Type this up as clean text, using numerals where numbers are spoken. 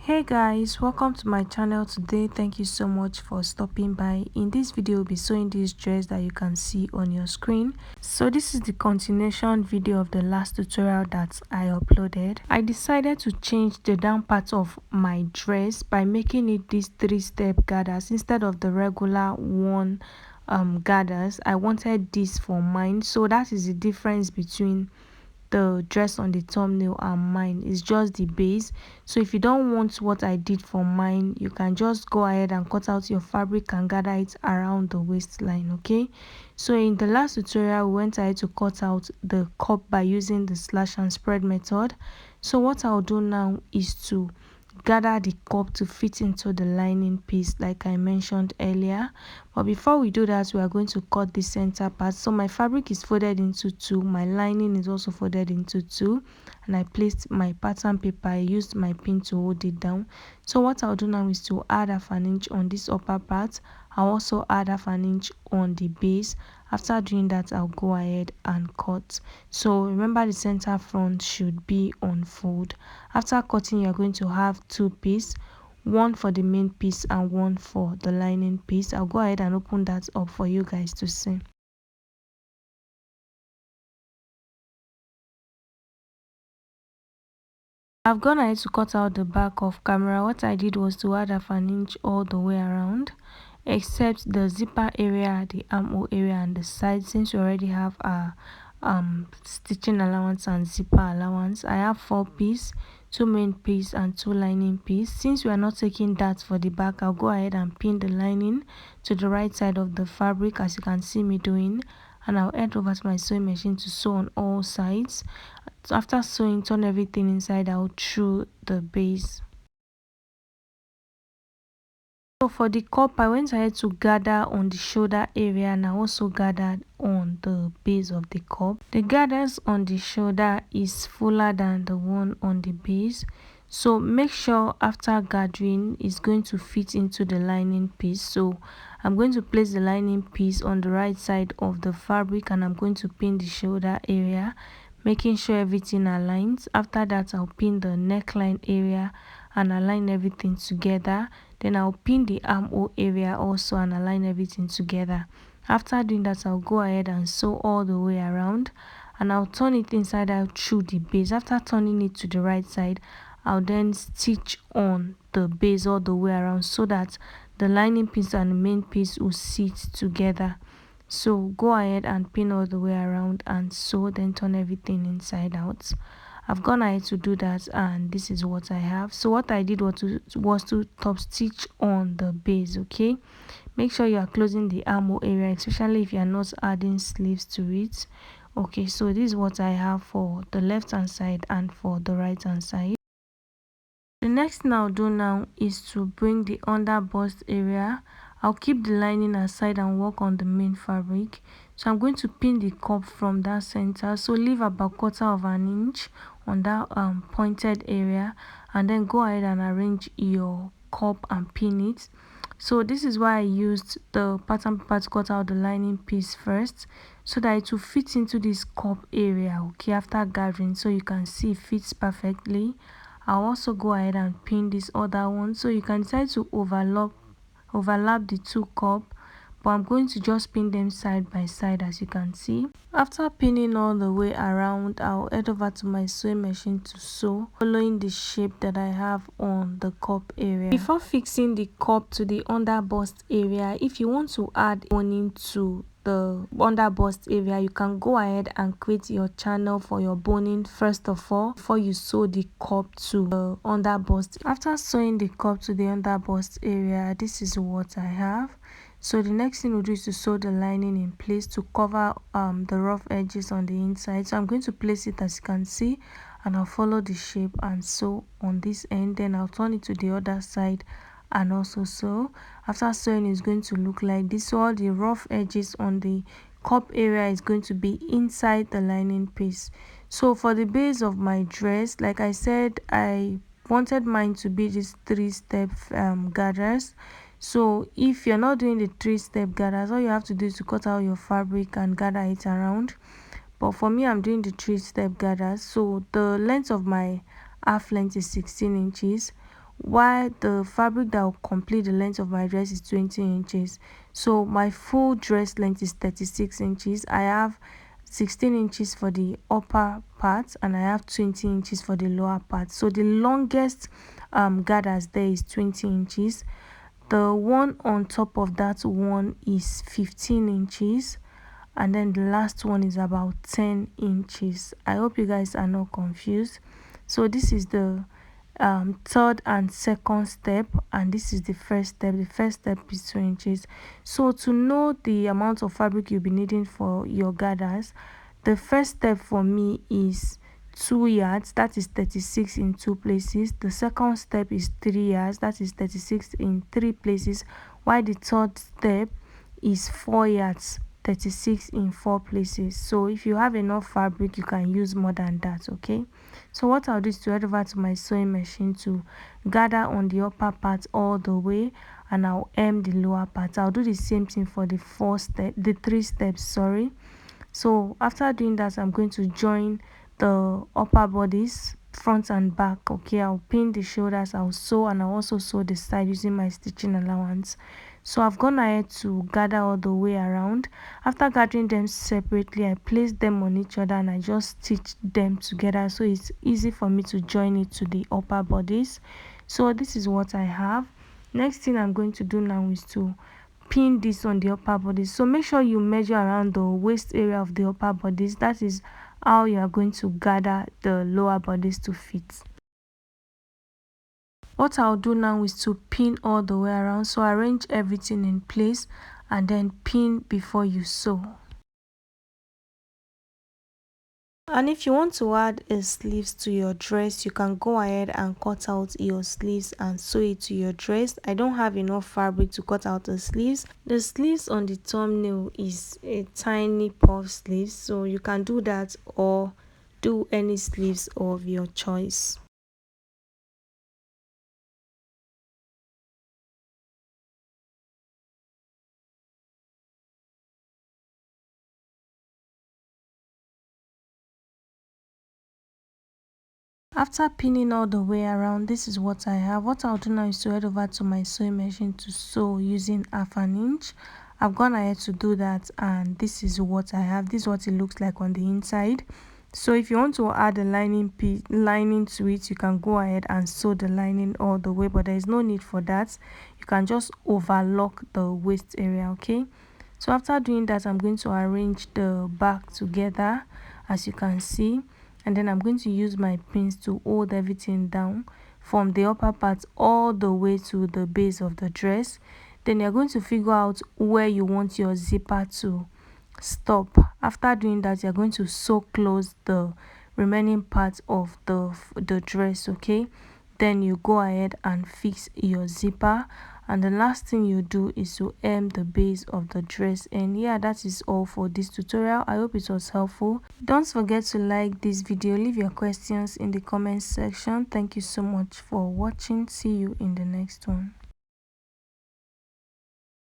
Hey guys, welcome to my channel today. Thank you so much for stopping by. In this video we'll be sewing this dress that you can see on your screen. So this is the continuation video of the last tutorial that I uploaded. I decided to change the down part of my dress by making it these 3-step gathers instead of the regular one gathers. I wanted this for mine, so that is the difference between the dress on the thumbnail and mine. Is just the base. So if you don't want what I did for mine, you can just go ahead and cut out your fabric and gather it around the waistline. Okay, so in the last tutorial we went ahead to cut out the cup by using the slash and spread method. So what I'll do now is to gather the cup to fit into the lining piece like I mentioned earlier. But before we do that, we are going to cut the center part. So my fabric is folded into two, my lining is also folded into two, and I placed my pattern paper. I used my pin to hold it down. So what I'll do now is to add half an inch on this upper part. I'll also add half an inch on the base. After doing that, I'll go ahead and cut. So remember, the center front should be on fold. After cutting, you're going to have two pieces, one for the main piece and one for the lining piece. I'll go ahead and open that up for you guys to see. I've gone ahead to cut out the back of camera. What I did was to add half an inch all the way around, except the zipper area, the armhole area and the side. Since we already have our stitching allowance and zipper allowance, I have 4 pieces, 2 main piece and 2 lining piece. Since we are not taking that for the back, I'll go ahead and pin the lining to the right side of the fabric, as you can see me doing, and I'll head over to my sewing machine to sew on all sides. So after sewing, turn everything inside out through the base. So for the cup, I went ahead to gather on the shoulder area, and I also gathered on the base of the cup. The gathers on the shoulder is fuller than the one on the base, so make sure after gathering it's going to fit into the lining piece. So I'm going to place the lining piece on the right side of the fabric, and I'm going to pin the shoulder area, making sure everything aligns. After that, I'll pin the neckline area and align everything together. Then I'll pin the armhole area also and align everything together. After doing that, I'll go ahead and sew all the way around, and I'll turn it inside out through the base. After turning it to the right side, I'll then stitch on the base all the way around so that the lining piece and the main piece will sit together. So go ahead and pin all the way around and sew, then turn everything inside out. I've gone ahead to do that, and this is what I have. So what I did was to top stitch on the base. Okay, make sure you are closing the armhole area, especially if you are not adding sleeves to it. Okay, so this is what I have for the left hand side and for the right hand side. The next thing I'll do now is to bring the under bust area. I'll keep the lining aside and work on the main fabric. So I'm going to pin the cup from that center, so leave about 1/4 of an inch on that pointed area, and then go ahead and arrange your cup and pin it. So this is why I used the pattern paper to cut out the lining piece first, so that it will fit into this cup area. Okay, after gathering, so you can see it fits perfectly. I'll also go ahead and pin this other one, so you can decide to overlap the two cup, but I'm going to just pin them side by side, as you can see. After pinning all the way around, I'll head over to my sewing machine to sew, following the shape that I have on the cup area. Before fixing the cup to the under bust area, if you want to add boning to the under bust area, you can go ahead and create your channel for your boning first of all before you sew the cup to the under bust. After sewing the cup to the under bust area, this is what I have. So the next thing we'll do is to sew the lining in place to cover the rough edges on the inside. So I'm going to place it, as you can see, and I'll follow the shape and sew on this end. Then I'll turn it to the other side and also sew. After sewing, it's going to look like this. So all the rough edges on the cup area is going to be inside the lining piece. So for the base of my dress, like I said, I wanted mine to be these 3-step gathers. So if you're not doing the 3-step gathers, all you have to do is to cut out your fabric and gather it around. But for me, I'm doing the 3-step gathers. So the length of my half length is 16 inches. while the fabric that will complete the length of my dress is 20 inches. So my full dress length is 36 inches. I have 16 inches for the upper part and I have 20 inches for the lower part. So the longest gathers there is 20 inches. The one on top of that one is 15 inches, and then the last one is about 10 inches. I hope you guys are not confused. So this is the third and second step, and this is the first step. The first step is 2 inches. So to know the amount of fabric you'll be needing for your gathers, the first step for me is 2 yards, that is 36 in 2 places. The second step is 3 yards, that is 36 in 3 places, while the third step is 4 yards, 36 in 4 places. So if you have enough fabric, you can use more than that. Okay, so what I'll do is to head over to my sewing machine to gather on the upper part all the way, and I'll hem the lower part. I'll do the same thing for the 3 steps, sorry. So after doing that, I'm going to join the upper bodice front and back. Okay, I'll pin the shoulders, I'll sew, and I'll also sew the side using my stitching allowance. So I've gone ahead to gather all the way around. After gathering them separately, I place them on each other and I just stitch them together, so it's easy for me to join it to the upper bodice. So this is what I have. Next thing I'm going to do now is to pin this on the upper bodice. So make sure you measure around the waist area of the upper bodice. That is how you are going to gather the lower bodice to fit. What I'll do now is to pin all the way around. So arrange everything in place and then pin before you sew. And if you want to add a sleeves to your dress, you can go ahead and cut out your sleeves and sew it to your dress. I don't have enough fabric to cut out the sleeves. The sleeves on the thumbnail is a tiny puff sleeve, so you can do that or do any sleeves of your choice. After pinning all the way around, this is what I have. What I'll do now is to head over to my sewing machine to sew using 1/2 inch. I've gone ahead to do that, and this is what I have. This is what it looks like on the inside. So if you want to add a lining to it, you can go ahead and sew the lining all the way, but there is no need for that. You can just overlock the waist area. Okay, so after doing that, I'm going to arrange the back together, as you can see, and then I'm going to use my pins to hold everything down from the upper part all the way to the base of the dress. Then you're going to figure out where you want your zipper to stop. After doing that, you're going to sew close the remaining part of the dress. Okay, then you go ahead and fix your zipper, and the last thing you do is to hem the base of the dress. And yeah, that is all for this tutorial. I hope it was helpful. Don't forget to like this video, leave your questions in the comment section. Thank you so much for watching. See you in the next one.